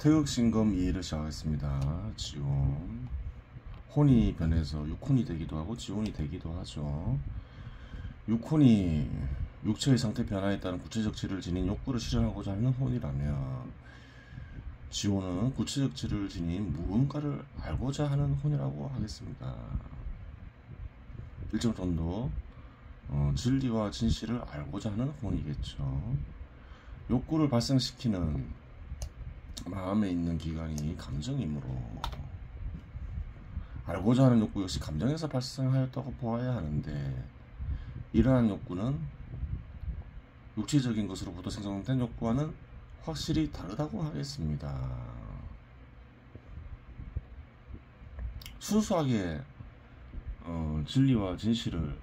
태극신검 이해를 시작하겠습니다. 지온 혼이 변해서 육혼이 되기도 하고 지혼이 되기도 하죠. 육혼이 육체의 상태 변화에 따른 구체적 질을 지닌 욕구를 실현하고자 하는 혼이라면, 지혼은 구체적 질을 지닌 무언가를 알고자 하는 혼이라고 하겠습니다. 일정 정도 진리와 진실을 알고자 하는 혼이겠죠. 욕구를 발생시키는 마음에 있는 기관이 감정이므로 알고자 하는 욕구 역시 감정에서 발생하였다고 보아야 하는데, 이러한 욕구는 육체적인 것으로부터 생성된 욕구와는 확실히 다르다고 하겠습니다. 순수하게 진리와 진실을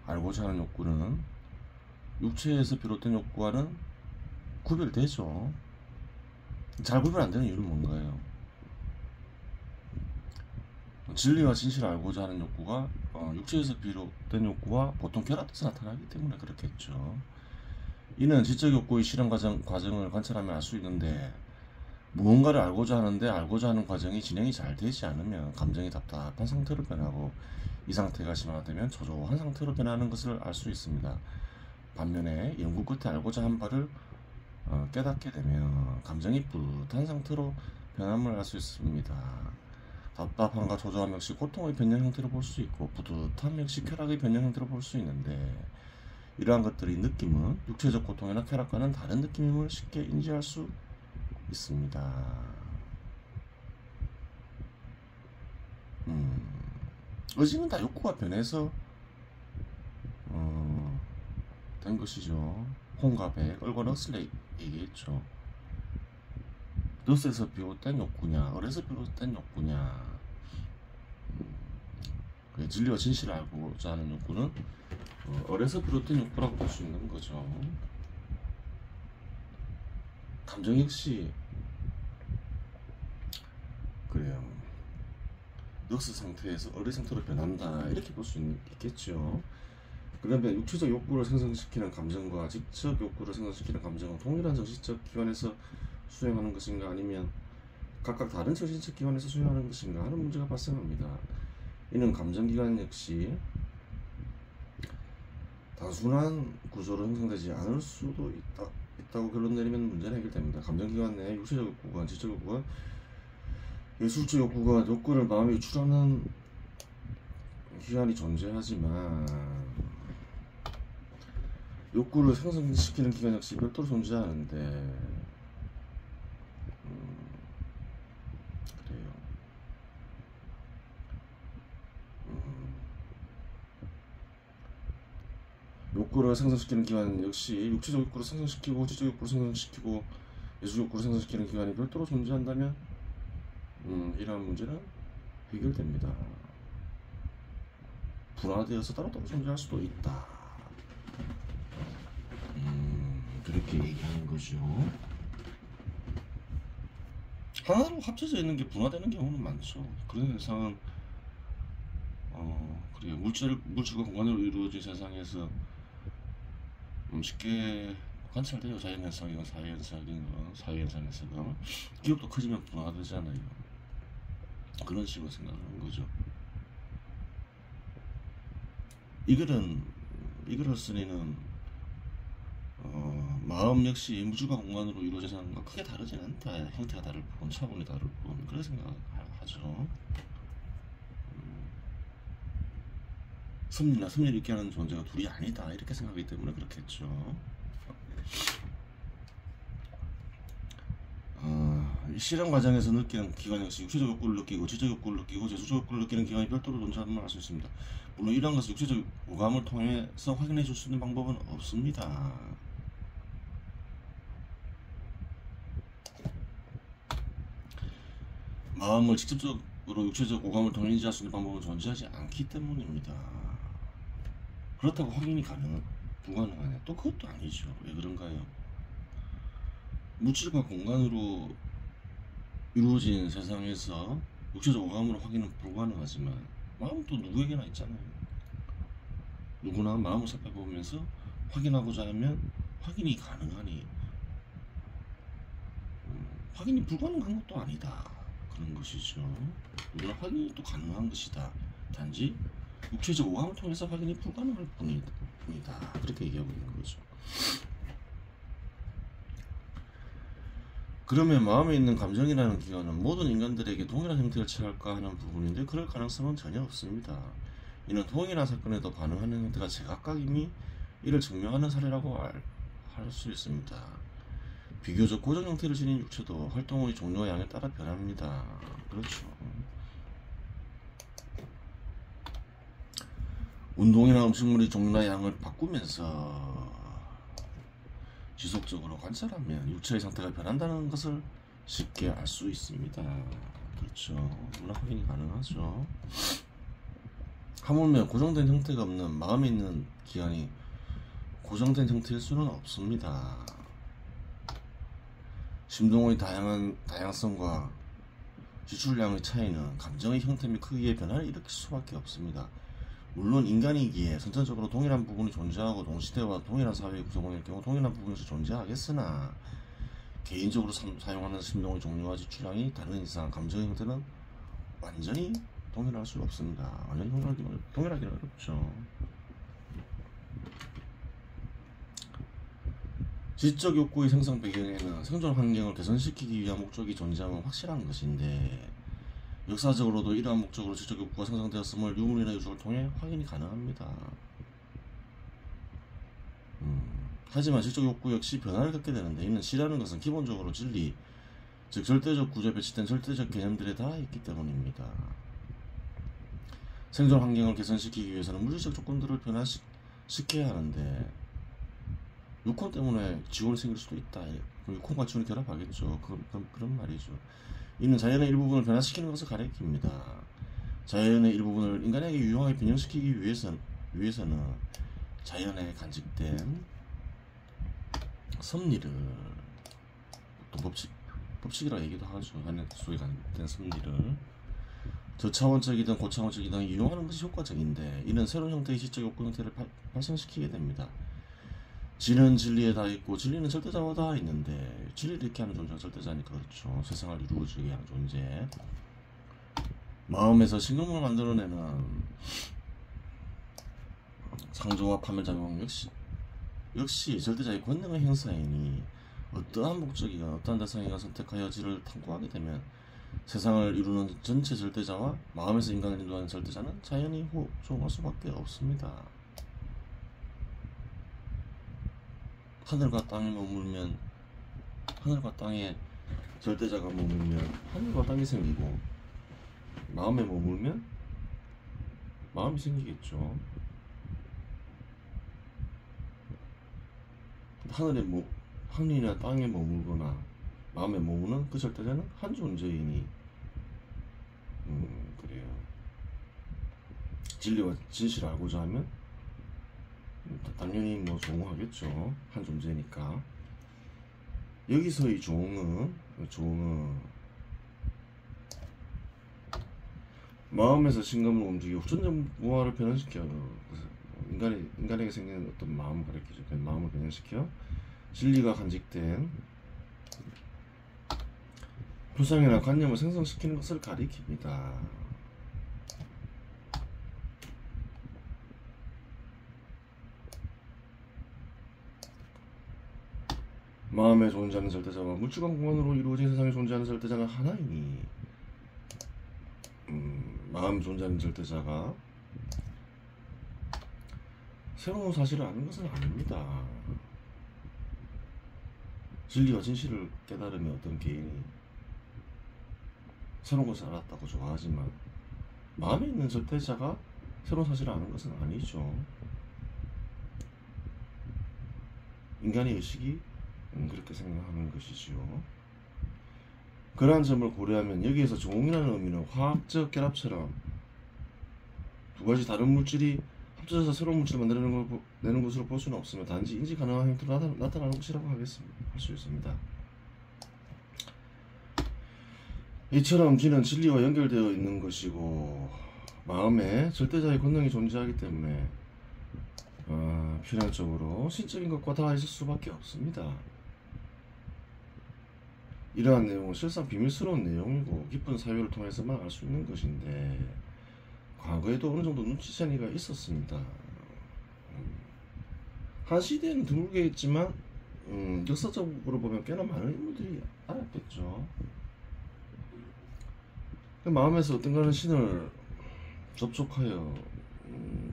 알고자 하는 욕구는 육체에서 비롯된 욕구와는 구별되죠. 잘 구별 안 되는 이유는 뭔가요? 진리와 진실을 알고자 하는 욕구가 육체에서 비롯된 욕구와 보통 결합돼서 나타나기 때문에 그렇겠죠. 이는 지적 욕구의 실현 과정을 관찰하면 알 수 있는데, 무언가를 알고자 하는데 알고자 하는 과정이 진행이 잘 되지 않으면 감정이 답답한 상태로 변하고, 이 상태가 심화되면 초조한 상태로 변하는 것을 알 수 있습니다. 반면에 연구 끝에 알고자 한 바를 깨닫게 되면 감정이 뿌듯한 상태로 변함을 알 수 있습니다. 답답함과 초조함 역시 고통의 변형 형태로 볼 수 있고, 뿌듯함 역시 쾌락의 변형 형태로 볼 수 있는데, 이러한 것들의 느낌은 육체적 고통이나 쾌락과는 다른 느낌임을 쉽게 인지할 수 있습니다. 의지는 다 욕구가 변해서 된 것이죠. 혼과 백, 얼과 럭슬레 얘기했죠. 넛에서 비롯된 욕구냐, 얼에서 비롯된 욕구냐. 진리와 진실을 알고자 하는 욕구는 얼에서 비롯된 욕구라고 볼 수 있는 거죠. 감정 역시 그래요. 넛스 상태에서 얼의 상태로 변한다, 이렇게 볼 수 있겠죠. 그러면 육체적 욕구를 생성시키는 감정과 지적 욕구를 생성시키는 감정은 동일한 정신적 기관에서 수행하는 것인가, 아니면 각각 다른 정신적 기관에서 수행하는 것인가 하는 문제가 발생합니다. 이는 감정기관 역시 단순한 구조로 형성되지 않을 수도 있다고 결론 내리면 문제는 해결됩니다. 감정기관 내에 육체적 욕구가, 지적 욕구가, 예술적 욕구가, 욕구를 마음에 유출하는 기관이 존재하지만, 욕구를 생성시키는 기관 역시 별도로 존재하는데, 그래요. 욕구를 생성시키는 기관 역시 육체적 욕구를 생성시키고, 지적 욕구를 생성시키고, 예술 욕구를 생성시키는 기관이 별도로 존재한다면 이러한 문제는 해결됩니다. 분화되어서 따로따로 존재할 수도 있다. 그렇게 얘기하는 거죠. 하나로 합쳐져 있는 게 분화되는 경우는 많죠. 그런 현상은 그래요. 물질과 공간으로 이루어진 세상에서 쉽게 관찰돼요. 자연현상이건 사회현상에서도. 기업도 커지면 분화되잖아요. 그런 식으로 생각하는 거죠. 이거를 쓰니는 마음 역시 무주가 공간으로 이루어진 것과 크게 다르진 않다. 형태가 다를 뿐, 차원이 다를 뿐, 그런 생각하죠. 섭리를 있게 하는 존재가 둘이 아니다, 이렇게 생각하기 때문에 그렇겠죠. 실현 과정에서 느끼는 기관 역시 육체적 욕구를 느끼고, 지적 욕구를 느끼고, 재수적 욕구를 느끼는 기관이 별도로 존재하는 걸 알 수 있습니다. 물론 이러한 것을 육체적 오감을 통해서 확인해 줄 수 있는 방법은 없습니다. 마음을 직접적으로 육체적 오감을 통해 인지할 수 있는 방법은 존재하지 않기 때문입니다. 그렇다고 확인이 불가능하냐? 또 그것도 아니죠. 왜 그런가요? 물질과 공간으로 이루어진 세상에서 육체적 오감으로 확인은 불가능하지만, 마음은 또 누구에게나 있잖아요. 누구나 마음을 살펴보면서 확인하고자 하면 확인이 가능하니 확인이 불가능한 것도 아니다. 그런 것이죠. 이건 확인이 또 가능한 것이다. 단지 육체적 오감을 통해서 확인이 불가능할 뿐이다. 그렇게 얘기하고 있는 거죠. 그러면 마음에 있는 감정이라는 기관은 모든 인간들에게 동일한 형태를 취할까 하는 부분인데 그럴 가능성은 전혀 없습니다. 이는 동일한 사건에도 반응하는 형태가 제각각임이 이를 증명하는 사례라고 할 수 있습니다. 비교적 고정 형태를 지닌 육체도 활동의 종류와 양에 따라 변합니다. 그렇죠. 운동이나 음식물의 종류나 양을 바꾸면서 지속적으로 관찰하면 육체의 상태가 변한다는 것을 쉽게 알 수 있습니다. 그렇죠. 물론 확인이 가능하죠. 하물며 고정된 형태가 없는 마음에 있는 기관이 고정된 형태일 수는 없습니다. 심동의 다양성과 지출량의 차이는 감정의 형태 및 크기의 변화를 일으킬 수밖에 없습니다. 물론 인간이기에 선천적으로 동일한 부분이 존재하고 동시대와 동일한 사회의 구성원일 경우 동일한 부분에서 존재하겠으나 개인적으로 사용하는 심동의 종류와 지출량이 다른 이상 감정의 형태는 완전히 동일할 수 없습니다. 완전히 동일하기는 어렵죠. 지적 욕구의 생성 배경에는 생존 환경을 개선시키기 위한 목적이 존재하면 확실한 것인데 역사적으로도 이러한 목적으로 지적 욕구가 생성되었음을 유물이나 유적을 통해 확인이 가능합니다. 하지만 지적 욕구 역시 변화를 겪게 되는데 이는 시라는 것은 기본적으로 진리, 즉 절대적 구조에 배치된 절대적 개념들에 닿아 있기 때문입니다. 생존 환경을 개선시키기 위해서는 물리적 조건들을 변화시켜야 하는데 육혼 때문에 지원이 생길 수도 있다. 육혼과 지원이 결합하겠죠. 그런 말이죠. 이는 자연의 일부분을 변화시키는 것을 가리킵니다. 자연의 일부분을 인간에게 유용하게 변형시키기 위해서는 자연에 간직된 섭리를 또 법칙이라고 얘기도 하죠. 자연 속에 간직된 섭리를 저차원적이든 고차원적이든 이용하는 것이 효과적인데 이는 새로운 형태의 지적 욕구 형태를 발생시키게 됩니다. 진은 진리에 다 있고 진리는 절대자와 다 있는데 진리를 잃게 하는 존재가 절대자니까 그렇죠. 세상을 이루어지게 하는 존재. 마음에서 신경을 만들어내는 상조와 파멸작용 역시 절대자의 권능의 행사이니 어떠한 목적이가 어떠한 대상이가 선택하여 지를 탐구하게 되면 세상을 이루는 전체 절대자와 마음에서 인간을 인도하는 절대자는 자연히 호종할 수밖에 없습니다. 하늘과 땅에 머물면 하늘과 땅에 절대자가 머물면 하늘과 땅이 생기고 마음에 머물면 마음이 생기겠죠. 하늘이나 땅에 머물거나 마음에 머무는 그 절대자는 한 존재이니 그래요. 진리와 진실을 알고자 하면 당연히 조응하겠죠. 한 존재니까. 여기서의 조응은 마음에서 신감을 움직이고 후천적 무화를 변환시켜 인간에게 생기는 어떤 마음을 가리키죠. 마음을 변환시켜 진리가 간직된 표상이나 관념을 생성시키는 것을 가리킵니다. 마음에 존재하는 절대자와 물질관 공간으로 이루어진 세상에 존재하는 절대자가 하나이니 마음에 존재하는 절대자가 새로운 사실을 아는 것은 아닙니다. 진리와 진실을 깨달으면 어떤 개인이 새로운 것을 알았다고 좋아하지만 마음에 있는 절대자가 새로운 사실을 아는 것은 아니죠. 인간의 의식이 그렇게 생각하는 것이죠. 그러한 점을 고려하면 여기에서 조응이라는 의미는 화학적 결합처럼 두 가지 다른 물질이 합쳐져서 새로운 물질을 만들어내는 것으로 볼 수는 없으며 단지 인지 가능한 형태로 나타나는 것이라고 할 수 있습니다. 이처럼 진은 진리와 연결되어 있는 것이고 마음에 절대자의 권능이 존재하기 때문에 필연적으로 신적인 것과 다 있을 수밖에 없습니다. 이러한 내용은 실상 비밀스러운 내용이고 깊은 사유를 통해서만 알 수 있는 것인데 과거에도 어느 정도 눈치채기가 있었습니다. 한 시대에는 드물게 있지만 역사적으로 보면 꽤나 많은 인물들이 알았겠죠. 마음에서 어떤가는 신을 접촉하여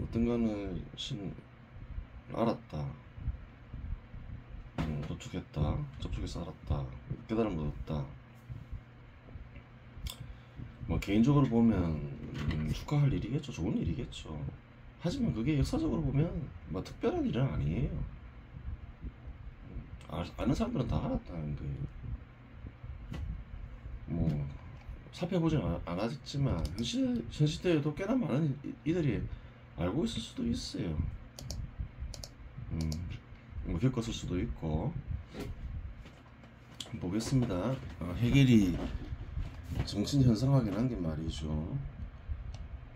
어떤가는 신을 알았다, 접촉해서 알았다, 깨달음을 얻었다. 뭐 개인적으로 보면 축하할 일이겠죠. 좋은 일이겠죠. 하지만 그게 역사적으로 보면 뭐 특별한 일은 아니에요. 아는 사람들은 다 알았다는 거예요. 뭐 살펴보진 않았지만 현 시대에도 꽤나 많은 이들이 알고 있을 수도 있어요. 뭐 겪었을 수도 있고. 보겠습니다. 해겔이 정신 현상학에 남긴 말이죠.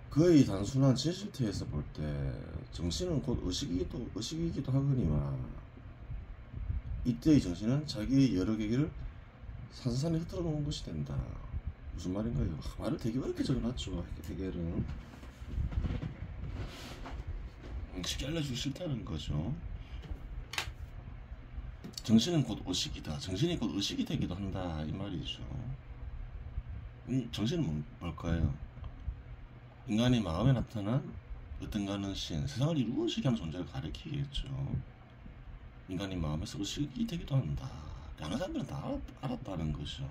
거의 단순한 진실태에서 볼 때 정신은 곧 의식이기도 하거니와 이때의 정신은 자기의 여러 계기를 산산히 흩어져 놓은 것이 된다. 무슨 말인가요? 말을 되게 어렵게 적어놨죠. 해겔은 쉽게 알려주기 싫다는 거죠. 정신은 곧 의식이다. 정신이 곧 의식이 되기도 한다. 이 말이죠. 정신은 뭘까요? 인간의 마음에 나타난 어떤가는 신, 세상을 이루어지게 하는 존재를 가리키겠죠. 인간의 마음에서 의식이 되기도 한다. 다른 사람들은 다 알았다는 거죠.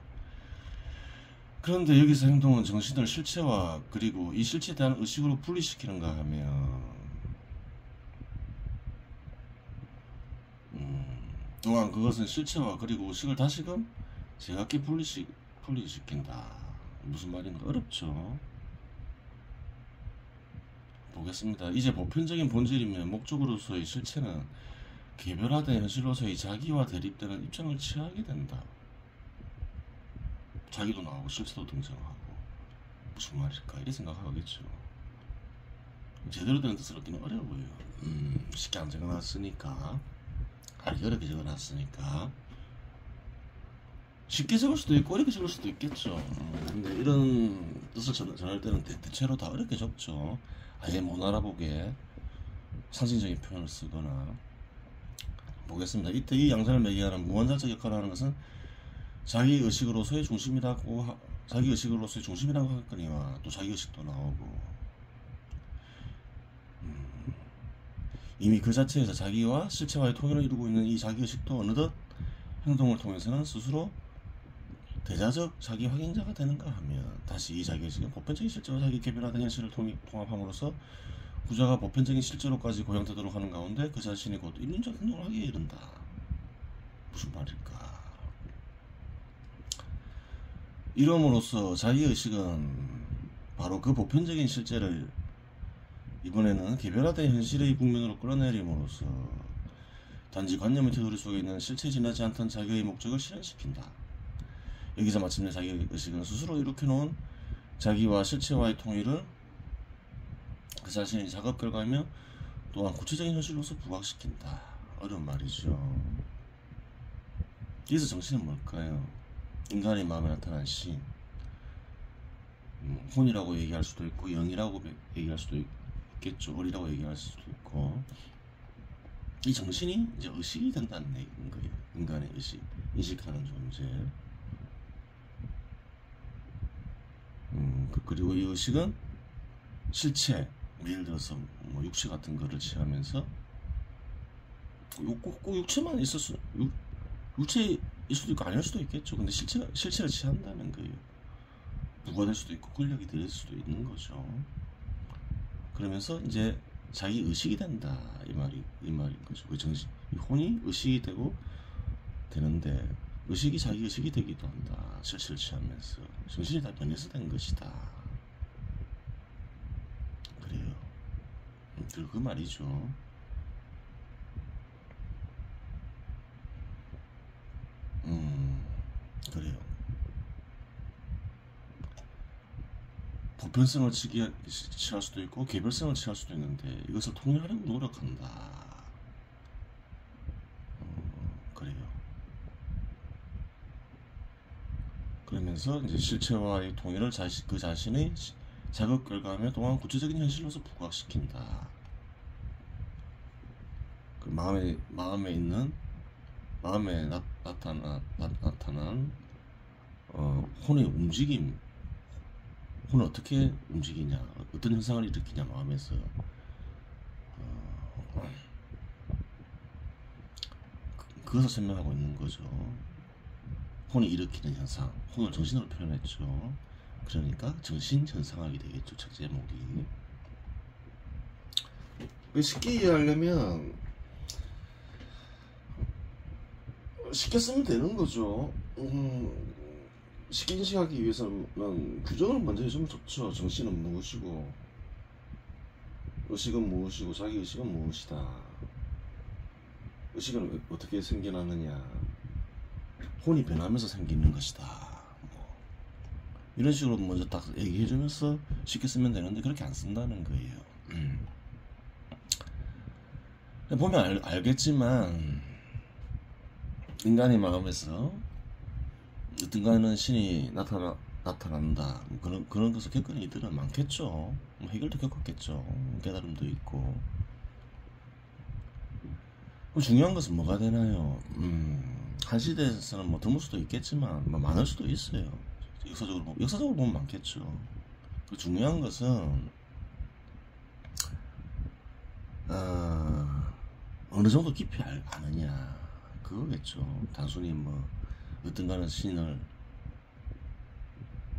그런데 여기서 행동은 정신을 실체와 그리고 이 실체에 대한 의식으로 분리시키는가 하면 또한 그것은 실체와 그리고 의식을 다시금 제각기 분리시킨다. 무슨 말인가 어렵죠. 보겠습니다. 이제 보편적인 본질이면 목적으로서의 실체는 개별화된 현실로서의 자기와 대립되는 입장을 취하게 된다. 자기도 나오고 실체도 등장하고 무슨 말일까 이렇게 생각하겠죠. 제대로 된 뜻을 얻기는 어려워요. 쉽게 안 적어놨으니까, 알기 어렵게 적어놨으니까 쉽게 적을 수도 있고 어렵게 적을 수도 있겠죠. 근데 이런 뜻을 전할 때는 대체로 다 어렵게 적죠. 아예 못 알아보게 상징적인 표현을 쓰거나. 보겠습니다. 이때 이 양산을 매개하는 무한자적 역할을 하는 것은 자기 의식으로서의 중심이라고 하거니와 또 자기 의식도 나오고 이미 그 자체에서 자기와 실체와의 통일을 이루고 있는 이 자기 의식도 어느덧 행동을 통해서는 스스로 대자적 자기 확인자가 되는가 하면 다시 이 자기 의식은 보편적인 실제와 자기 개별화된 현실을 통합함으로써 구자가 보편적인 실제로까지 고양되도록 하는 가운데 그 자신이 곧 인륜적 행동을 하기에 이른다. 무슨 말일까? 이름으로써 자기의식은 바로 그 보편적인 실제를 이번에는 개별화된 현실의 국면으로 끌어내림으로써 단지 관념의 테두리 속에 있는 실체에 지나지 않던 자기의 목적을 실현시킨다. 여기서 마침내 자기의식은 스스로 일으켜놓은 자기와 실체와의 통일을 그 자신의 작업 결과이며 또한 구체적인 현실로서 부각시킨다. 어려운 말이죠. 여기서 정신은 뭘까요? 인간의 마음에 나타난 신, 혼이라고 얘기할 수도 있고 영이라고 얘기할 수도 있겠죠. 어리라고 얘기할 수도 있고, 이 정신이 이제 의식이 된다는 얘기인 거예요. 인간의 의식, 인식하는 존재. 그리고 이 의식은 실체, 예를 들어서 뭐 육체 같은 거를 취하면서 꼭 육체만 육체일 수도 있고 아닐 수도 있겠죠. 근데 실체를 취한다는 거예요. 부가 될 수도 있고 권력이 될 수도 있는 거죠. 그러면서 이제 자기 의식이 된다 이 말인 거죠. 그 정신, 이 혼이 의식이 되는데 의식이 자기 의식이 되기도 한다. 실체를 취하면서 정신이 다 변해서 된 것이다. 그래요. 그 말이죠. 그래요. 보편성을 취할 수도 있고 개별성을 취할 수도 있는데 이것을 통일하려고 노력한다. 그래요. 그러면서 이제 실체와의 통일을 그 자신의 자극 결과며 또한 구체적인 현실로서 부각시킨다. 그 마음에 있는 마음에 나타난 혼의 움직임, 혼은 어떻게 움직이냐, 어떤 현상을 일으키냐 마음에서 그것을 설명하고 있는 거죠. 혼이 일으키는 현상, 혼을 정신으로 표현했죠. 그러니까 정신현상학이 되겠죠, 책 제목이. 쉽게 이해하려면 쉽게 쓰면 되는 거죠. 쉽게 인식하기 위해서는 규정을 먼저 해주면 좋죠. 정신은 무엇이고, 의식은 무엇이고, 자기의식은 무엇이다. 의식은 어떻게 생겨나느냐, 혼이 변하면서 생기는 것이다. 뭐 이런 식으로 먼저 딱 얘기해주면서 쉽게 쓰면 되는데 그렇게 안 쓴다는 거예요. 보면 알겠지만 인간의 마음에서 어떤가는 신이 나타난다. 그런 것을 겪은 이들은 많겠죠. 해결도 겪었겠죠. 깨달음도 있고. 중요한 것은 뭐가 되나요? 한 시대에서는 뭐 드물 수도 있겠지만 뭐 많을 수도 있어요. 역사적으로 보면 많겠죠. 중요한 것은 어느 정도 깊이 아느냐 그거겠죠. 단순히 뭐 어떤가는 신을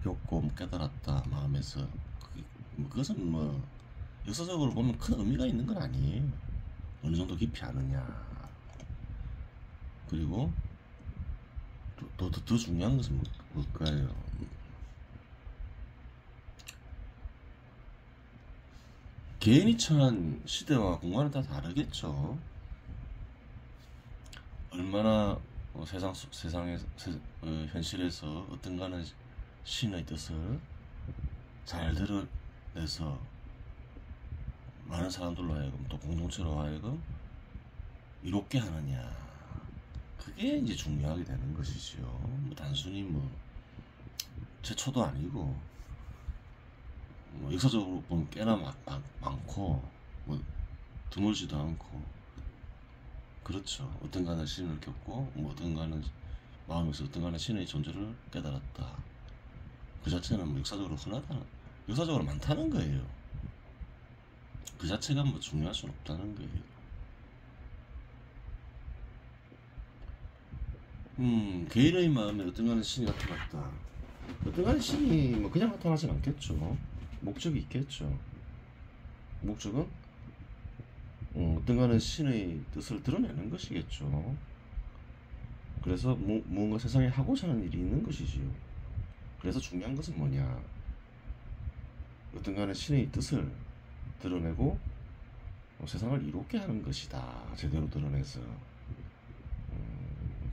겪고 깨달았다 마음에서 그것은 뭐 역사적으로 보면 큰 의미가 있는 건 아니에요. 어느 정도 깊이 아느냐. 그리고 더 중요한 것은 뭘까요? 개인이 처한 시대와 공간은 다 다르겠죠. 얼마나 세상의 현실에서 어떤가는 신의 뜻을 잘 드러내서 많은 사람들로 하여금 또 공동체로 하여금 이롭게 하느냐, 그게 이제 중요하게 되는 것이지요. 뭐 단순히 뭐 최초도 아니고 뭐 역사적으로 보면 꽤나 많고 뭐 드물지도 않고 그렇죠. 어떤가는 신을 겪고 뭐 어떤가는 마음에서 어떤가는 신의 존재를 깨달았다. 그 자체는 뭐 역사적으로 많다는 거예요. 그 자체가 뭐 중요할 수는 없다는 거예요. 개인의 마음에 어떤가는 신이 나타났다. 어떤가는 신이 뭐 그냥 나타나진 않겠죠. 목적이 있겠죠. 목적은 어떤가는 신의 뜻을 드러내는 것이겠죠. 그래서 무언가 세상에 하고자 하는 일이 있는 것이지요. 그래서 중요한 것은 뭐냐, 어떤가는 신의 뜻을 드러내고 세상을 이롭게 하는 것이다. 제대로 드러내서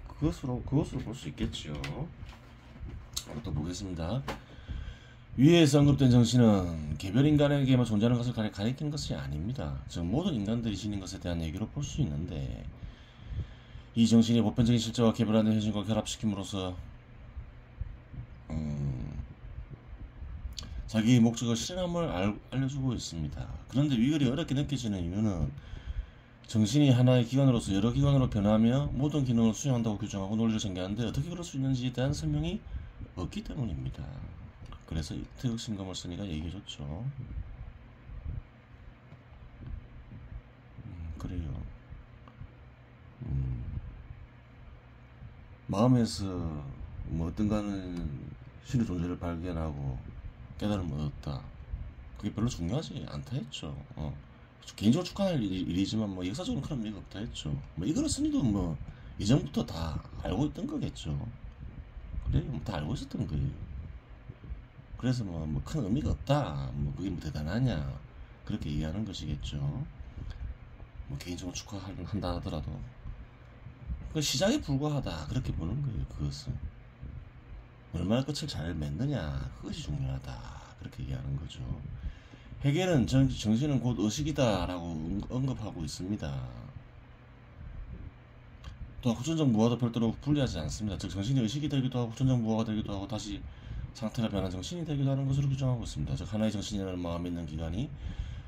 그것으로 볼 수 있겠죠. 또 보겠습니다. 위에서 언급된 정신은 개별 인간에게만 존재하는 것을 가리키는 것이 아닙니다. 즉 모든 인간들이 지닌 것에 대한 얘기로 볼 수 있는데, 이 정신이 보편적인 실제와 개별화된 현실과 결합시킴으로써 자기의 목적을 실현함을 알려주고 있습니다. 그런데 위글이 어렵게 느껴지는 이유는 정신이 하나의 기관으로서 여러 기관으로 변하며 모든 기능을 수행한다고 규정하고 논리를 전개하는데 어떻게 그럴 수 있는지에 대한 설명이 없기 때문입니다. 그래서 태극심검을 쓰니까 얘기해줬죠. 그래요. 마음에서 뭐 어떤가는 신의 존재를 발견하고 깨달음을 얻었다. 그게 별로 중요하지 않다 했죠. 개인적으로 축하할 일이지만 뭐 역사적으로 그런 의미가 없다 했죠. 뭐 이거를 쓴이도 뭐 이전부터 다 알고 있던 거겠죠. 그래, 뭐 다 알고 있었던 거예요. 그래서 뭐 큰 의미가 없다. 뭐 그게 뭐 대단하냐, 그렇게 얘기하는 것이겠죠. 뭐 개인적으로 축하한다 하더라도 그 시작에 불과하다, 그렇게 보는 거예요. 그것은 얼마나 끝을 잘 맺느냐, 그것이 중요하다, 그렇게 얘기하는 거죠. 헤겔은 정신은 곧 의식이다 라고 언급하고 있습니다. 또 후천적 무화도 별도로 분리하지 않습니다. 즉 정신이 의식이 되기도 하고 후천적 무화가 되기도 하고 다시 상태가 변한 정신이 되기도 하는 것으로 규정하고 있습니다. 즉 하나의 정신이라는 마음이 있는 기관이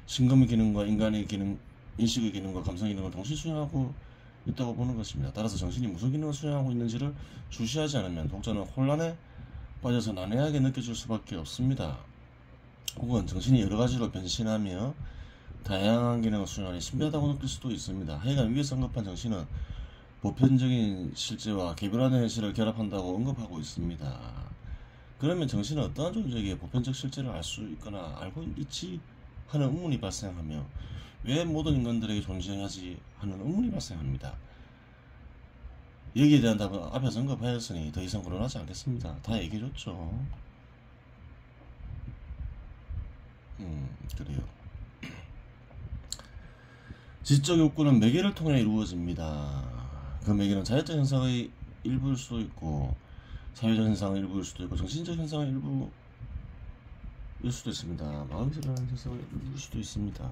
신금의 기능과 인간의 기능, 인식의 기능과 감성의 기능을 동시에 수행하고 있다고 보는 것입니다. 따라서 정신이 무슨 기능을 수행하고 있는지를 주시하지 않으면 독자는 혼란에 빠져서 난해하게 느껴질 수밖에 없습니다. 혹은 정신이 여러 가지로 변신하며 다양한 기능을 수행하니 신비하다고 느낄 수도 있습니다. 하여간 위에서 언급한 정신은 보편적인 실제와 개별화된 현실을 결합한다고 언급하고 있습니다. 그러면 정신은 어떠한 존재에게 보편적 실제를 알 수 있거나 알고 있지 하는 의문이 발생하며 왜 모든 인간들에게 존재하지 하는 의문이 발생합니다. 여기에 대한 답은 앞에서 언급하였으니 더 이상 거론하지 않겠습니다. 다 얘기해줬죠. 그래요. 지적 욕구는 매개를 통해 이루어집니다. 그 매개는 자연적 현상의 일부일 수도 있고 사회적 현상의 일부일 수도 있고 정신적 현상의 일부일 수도 있습니다. 마음에서 일어나는 현상의 일부일 수도 있습니다.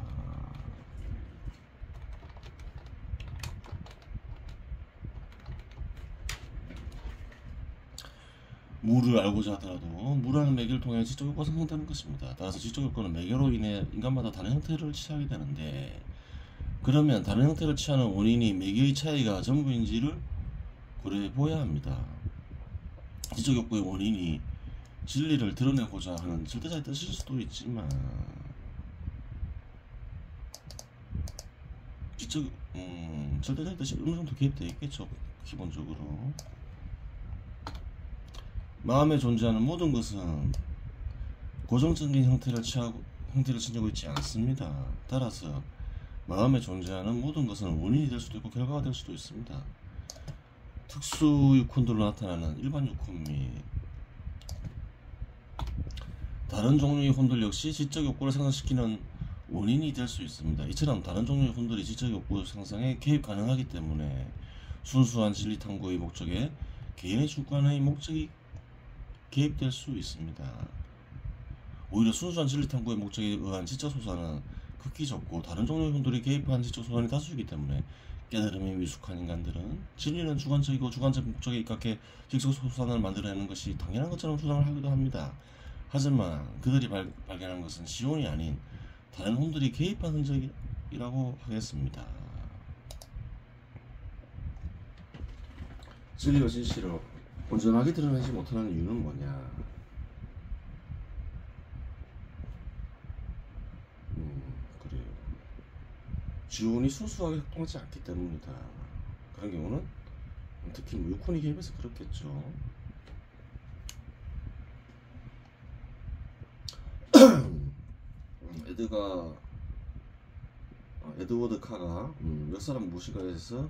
무를 알고자 하더라도 무라는 매개를 통해 지적 욕구가 생성되는 것입니다. 따라서 지적 욕구는 매개로 인해 인간마다 다른 형태를 취하게 되는데 그러면 다른 형태를 취하는 원인이 매개의 차이가 전부인지를 고려해 보아야 합니다. 지적 욕구의 원인이 진리를 드러내고자 하는 절대자의 뜻일 수도 있지만 절대자의 뜻이 어느 정도 개입되어 있겠죠. 기본적으로 마음에 존재하는 모든 것은 고정적인 형태를 지니고 있지 않습니다. 따라서 마음에 존재하는 모든 것은 원인이 될 수도 있고 결과가 될 수도 있습니다. 특수 육혼들로 나타나는 일반 육혼 및 다른 종류의 혼들 역시 지적 욕구를 생성시키는 원인이 될 수 있습니다. 이처럼 다른 종류의 혼들이 지적 욕구 생성에 개입 가능하기 때문에 순수한 진리 탐구의 목적에 개인의 주관의 목적이 개입될 수 있습니다. 오히려 순수한 진리 탐구의 목적에 의한 지적 소산은 극히 적고 다른 종류의 혼들이 개입한 지적 소산이 다수이기 때문에 깨달음이 미숙한 인간들은 진리는 주관적이고 주관적 목적에 입각해 지적 소산을 만들어내는 것이 당연한 것처럼 주장을 하기도 합니다. 하지만 그들이 발견한 것은 시온이 아닌 다른 혼들이 개입한 흔적이라고 하겠습니다. 진리와 진실을 온전하게 드러내지 못하는 이유는 뭐냐? 그래요. 지온이 순수하게 활동하지 않기 때문이다. 그런 경우는 특히 육혼이 개입해서 그렇겠죠. 에드워드 카가 역사란 무엇인가에서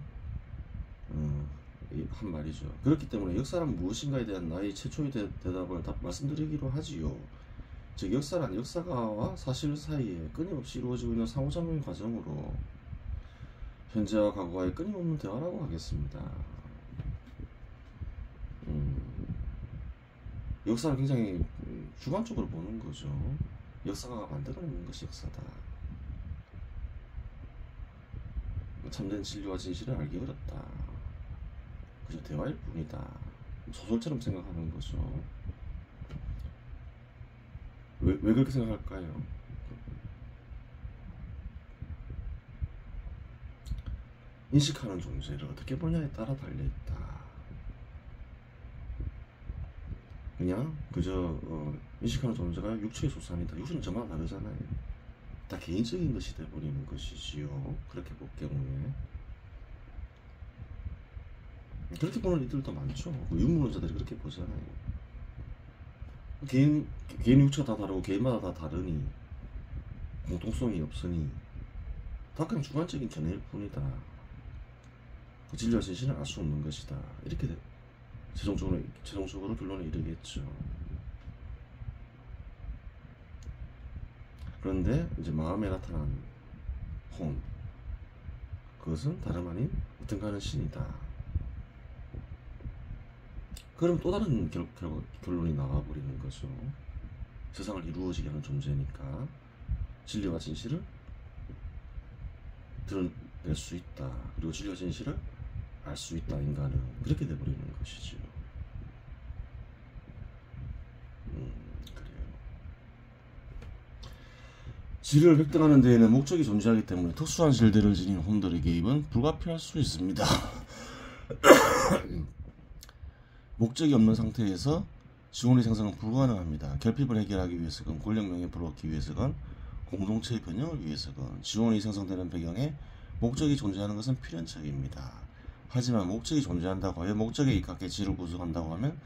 한 말이죠. 그렇기 때문에 역사란 무엇인가에 대한 나의 최초의 대답을 말씀드리기로 하지요. 즉 역사란 역사가와 사실 사이에 끊임없이 이루어지고 있는 상호작용의 과정으로 현재와 과거와의 끊임없는 대화라고 하겠습니다. 역사를 굉장히 주관적으로 보는 거죠. 역사가가 만들어내는 것이 역사다. 참된 진리와 진실을 알기 어렵다. 그저 대화일 뿐이다. 소설처럼 생각하는 거죠. 왜 그렇게 생각할까요? 인식하는 존재를 어떻게 보냐에 따라 달려있다. 그냥 그저 인식하는 존재가 육체의 소산이다. 육체는 저마다 다르잖아요. 다 개인적인 것이 돼버리는 것이지요. 그렇게 볼 경우에 그렇게 보는 이들도 많죠. 유물론자들이 그렇게 보잖아요. 개인 육체가 다 다르고 개인마다 다 다르니 공통성이 없으니 다 그냥 주관적인 견해일 뿐이다. 그 진리와 진실을 알 수 없는 것이다. 이렇게 최종적으로 결론에 이르겠죠. 그런데 이제 마음에 나타난 혼, 그것은 다름 아닌 어떤가는 신이다. 그럼 또 다른 결론이 나와버리는 거죠. 세상을 이루어지게 하는 존재니까 진리와 진실을 드러낼 수 있다. 그리고 진리와 진실을 알 수 있다. 인간은 그렇게 돼버리는 것이죠. 그래요. 질을 획득하는 데에는 목적이 존재하기 때문에 특수한 질들을 지닌 혼들의 개입은 불가피할 수 있습니다. 목적이 없는 상태에서 지원의 생성은 불가능합니다. 결핍을 해결하기 위해서건 권력 명예를 얻기 위해서건 공동체의 변형을 위해서건 지원이 생성되는 배경에 목적이 존재하는 것은 필연적입니다. 하지만 목적이 존재한다고 하여 목적에 입각해 질을 구성한다고 하면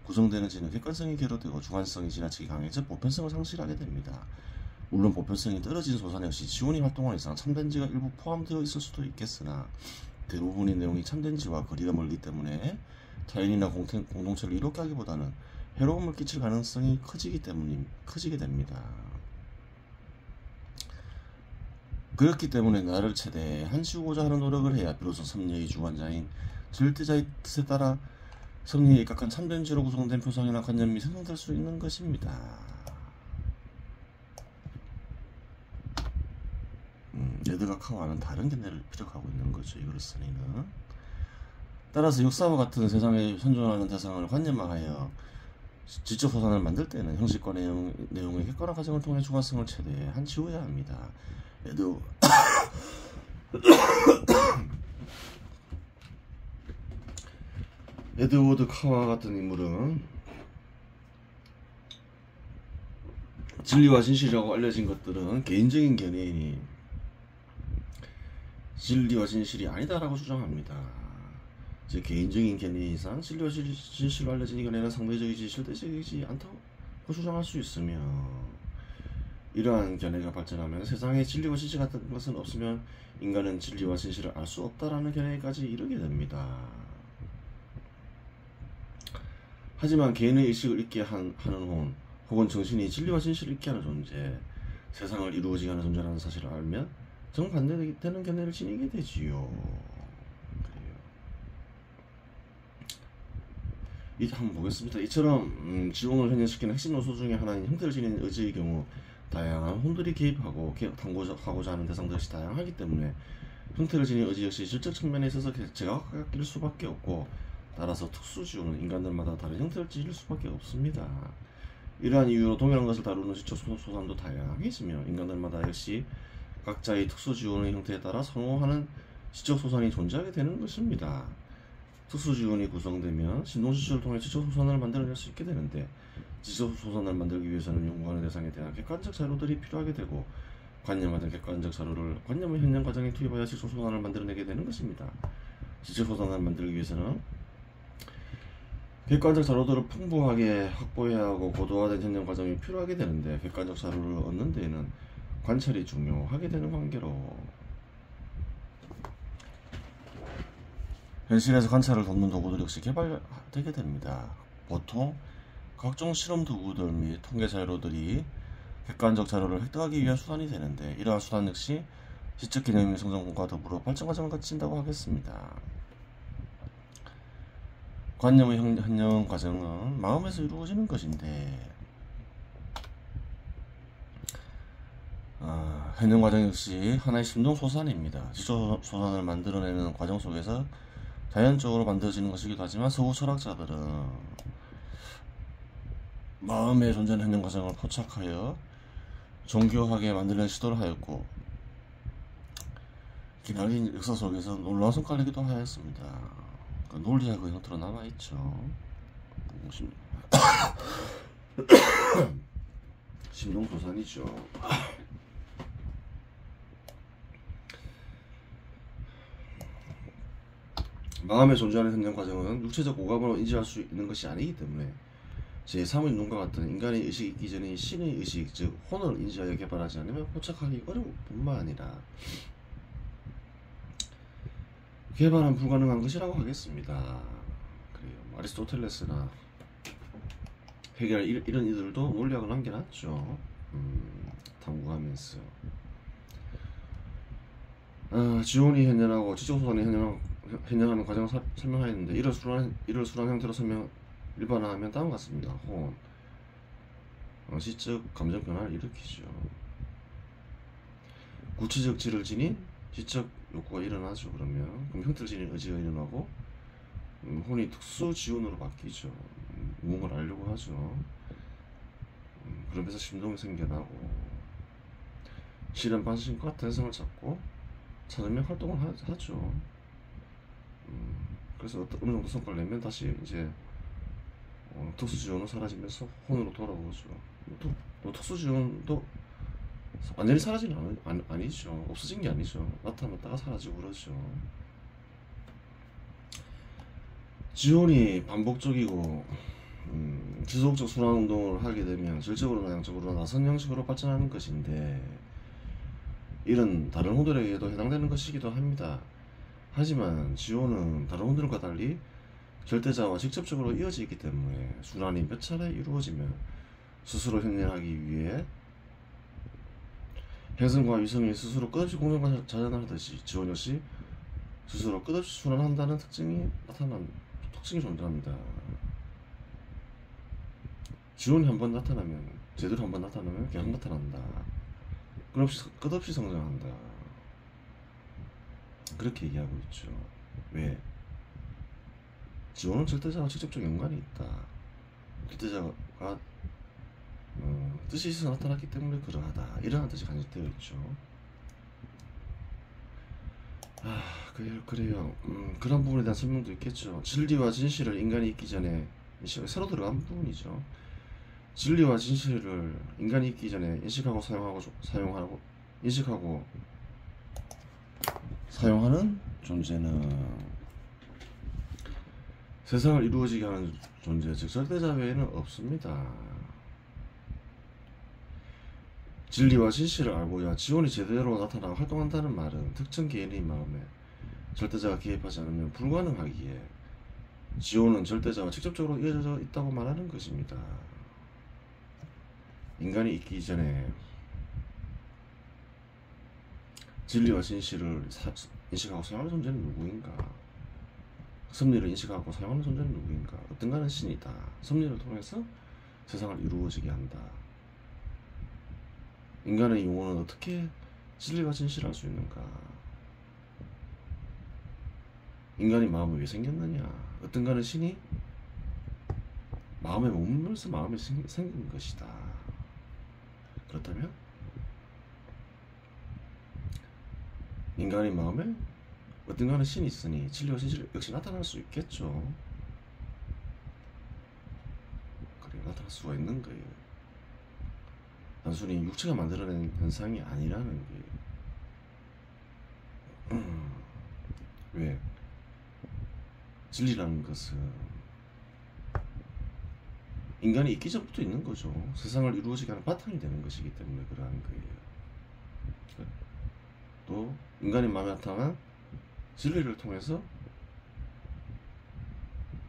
구성되는 질은 객관성이 결여되고 주관성이 지나치게 강해져 보편성을 상실하게 됩니다. 물론 보편성이 떨어진 소산 역시 지원이 활동하는 이상 참된지가 일부 포함되어 있을 수도 있겠으나 대부분의 내용이 참된지와 거리가 멀기 때문에 타인이나 공동체를 이롭게 하기보다는 해로움을 끼칠 가능성이 커지게 됩니다. 그렇기 때문에 나를 최대한 지우고자 하는 노력을 해야 비로소 섭리의 주관자인 절대자의 뜻에 따라 섭리에 입각한 참된지로 구성된 표상이나 관념이 생성될 수 있는 것입니다. 에드가 카와는 다른 견해를 피력하고 있는 거죠. 이글스니는. 따라서 역사와 같은 세상에 현존하는 대상을 관념화하여 지적 소산을 만들 때는 형식과 내용의 객관화 과정을 통해 주관성을 최대한 지워야 합니다. 에드워드 카와 같은 인물은 진리와 진실이라고 알려진 것들은 개인적인 견해이니 진리와 진실이 아니다라고 주장합니다. 제 개인적인 견해 이상 진리와 진실로 알려진 견해는 상대적이지 절대적이지 않다고 주장할 수 있으며, 이러한 견해가 발전하면 세상에 진리와 진실 같은 것은 없으면 인간은 진리와 진실을 알 수 없다라는 견해까지 이르게 됩니다. 하지만 개인의 의식을 있게 하는 혼, 혹은 정신이 진리와 진실을 있게 하는 존재, 세상을 이루어지게 하는 존재라는 사실을 알면 정반대되는 견해를 지니게 되지요. 이 한번 보겠습니다. 이처럼 지원을 현현시키는 핵심 요소 중에 하나인 형태를 지닌 의지의 경우 다양한 혼들이 개입하고 하고자 하는 대상들이 다양하기 때문에 형태를 지닌 의지 역시 질적 측면에 있어서 제각각일 수밖에 없고, 따라서 특수지원은 인간들마다 다른 형태를 지닐 수밖에 없습니다. 이러한 이유로 동일한 것을 다루는 지적 소산도 다양해지며 인간들마다 역시 각자의 특수지원의 형태에 따라 선호하는 지적 소산이 존재하게 되는 것입니다. 특수지원이 구성되면 신동지식을 통해 지적소산을 만들어낼 수 있게 되는데, 지적소산을 만들기 위해서는 연구하는 대상에 대한 객관적 자료들이 필요하게 되고, 관념하던 객관적 자료를 관념의 현장 과정에 투입하여 지적소산을 만들어내게 되는 것입니다. 지적소산을 만들기 위해서는 객관적 자료들을 풍부하게 확보해야 하고 고도화된 현장 과정이 필요하게 되는데, 객관적 자료를 얻는 데에는 관찰이 중요하게 되는 관계로 현실에서 관찰을 돕는 도구들 역시 개발되게 됩니다. 보통 각종 실험 도구들 및 통계 자료들이 객관적 자료를 획득하기 위한 수단이 되는데, 이러한 수단 역시 지적 개념의 성장과 더불어 발전 과정을 거친다고 하겠습니다. 관념의 현형 과정은 마음에서 이루어지는 것인데, 현형 과정 역시 하나의 심동소산입니다. 지적 소산을 만들어내는 과정 속에서 자연적으로 만들어지는 것이기도 하지만, 서구 철학자들은 마음에 존재하는 현형 과정을 포착하여 정교하게 만들려는 시도를 하였고, 기나긴 역사 속에서 놀라운 성과를 내기도 하였습니다. 그 논리학 그 형태로 남아있죠. 심동소산이죠. 마음에 존재하는 현장 과정은 육체적 오감으로 인지할 수 있는 것이 아니기 때문에 제3의 눈과 같은 인간의 의식이 있기 전에 신의 의식, 즉 혼을 인지하여 개발하지 않으면 포착하기 어려울 뿐만 아니라 개발은 불가능한 것이라고 하겠습니다. 그래요. 아리스토텔레스나 헤겔 이런 이들도 논리학을 남겨놨죠. 탐구하면서 지온이 현현하고 지적소산이 현현하는 과정을 설명하였는데, 이를 순환 형태로 일반화하면 다음과 같습니다. 혼, 시적 감정 변화를 일으키죠. 구체적 질을 지닌 지적 욕구가 일어나죠. 그럼 형틀지닌 의지가 일어나고 혼이 특수 지원으로 바뀌죠. 무언가를 알려고 하죠. 그러면서 심동이 생겨나고 실현 방식과 대상을 잡고 찾으면 활동을 하죠. 그래서 어느 정도 성과를 내면 다시 이제 특수 지원은 사라지면서 혼으로 돌아오죠. 또 특수 지원도 완전히 사라지는 아니죠. 없어진 게 아니죠. 나타났다가 사라지고 그러죠. 지원이 반복적이고 지속적 순환 운동을 하게 되면 질적으로나 양적으로나 나선 형식으로 발전하는 것인데 이런 다른 혼들에게도 해당되는 것이기도 합니다. 하지만 지원은 다른 혼들과 달리 절대자와 직접적으로 이어져 있기 때문에 순환이 몇 차례 이루어지면 스스로 현현하기 위해 행성과 위성이 스스로 끝없이 공정과 자전하듯이 지원 역시 스스로 끝없이 순환한다는 특징이 존재합니다. 지원이 한번 나타나면 제대로 한번 나타나면 계속 나타난다. 끝없이 성장한다. 그렇게 얘기하고 있죠. 왜? 지원은 절대자와 직접적 연관이 있다. 절대자가 뜻이 있어서 나타났기 때문에 그러하다. 이러한 뜻이 간직되어 있죠. 그래요. 그런 부분에 대한 설명도 있겠죠. 진리와 진실을 인간이 있기 전에 새로 들어간 부분이죠. 진리와 진실을 인간이 있기 전에 인식하고 사용하는 존재는 세상을 이루어지게 하는 존재, 즉 절대자 외에는 없습니다. 진리와 진실을 알고야 지원이 제대로 나타나고 활동한다는 말은 특정 개인의 마음에 절대자가 개입하지 않으면 불가능하기에 지원은 절대자와 직접적으로 이어져 있다고 말하는 것입니다. 인간이 있기 전에 진리와 진실을 인식하고 사용하는 존재는 누구인가? 섭리를 인식하고 사용하는 존재는 누구인가? 어떤가는 신이다. 섭리를 통해서 세상을 이루어지게 한다. 인간의 영혼은 어떻게 진리와 진실을 알 수 있는가? 인간의 마음은 왜 생겼느냐? 어떤가는 신이 마음에 머물면서 마음이 생긴 것이다. 그렇다면 인간의 마음에 어떤가는 신이 있으니 진리와 진실 역시 나타날 수 있겠죠. 그래, 나타날 수가 있는 거예요. 단순히 육체가 만들어낸 현상이 아니라는 게. 왜? 진리라는 것은 인간이 있기 전부터 있는 거죠. 세상을 이루어지게 하는 바탕이 되는 것이기 때문에 그러한 거예요. 또 인간의 마음에 나타난 진리를 통해서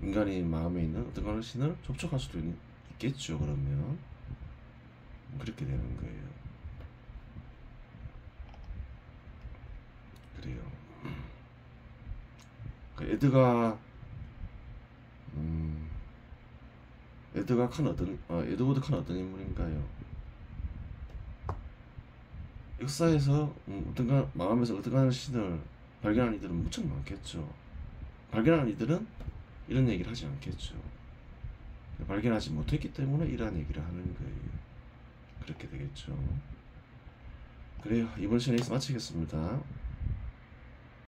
인간의 마음에 있는 어떤 그런 신을 접촉할 수도 있겠죠. 그러면 그렇게 되는 거예요. 그래요. 에드워드 칸은 어떤 인물인가요? 역사에서 어떤가 마음에서 어떤가 신을 발견한 이들은 무척 많겠죠. 발견한 이들은 이런 얘기를 하지 않겠죠. 발견하지 못했기 때문에 이러한 얘기를 하는 거예요. 그렇게 되겠죠. 그래요. 이번 시간에 마치겠습니다.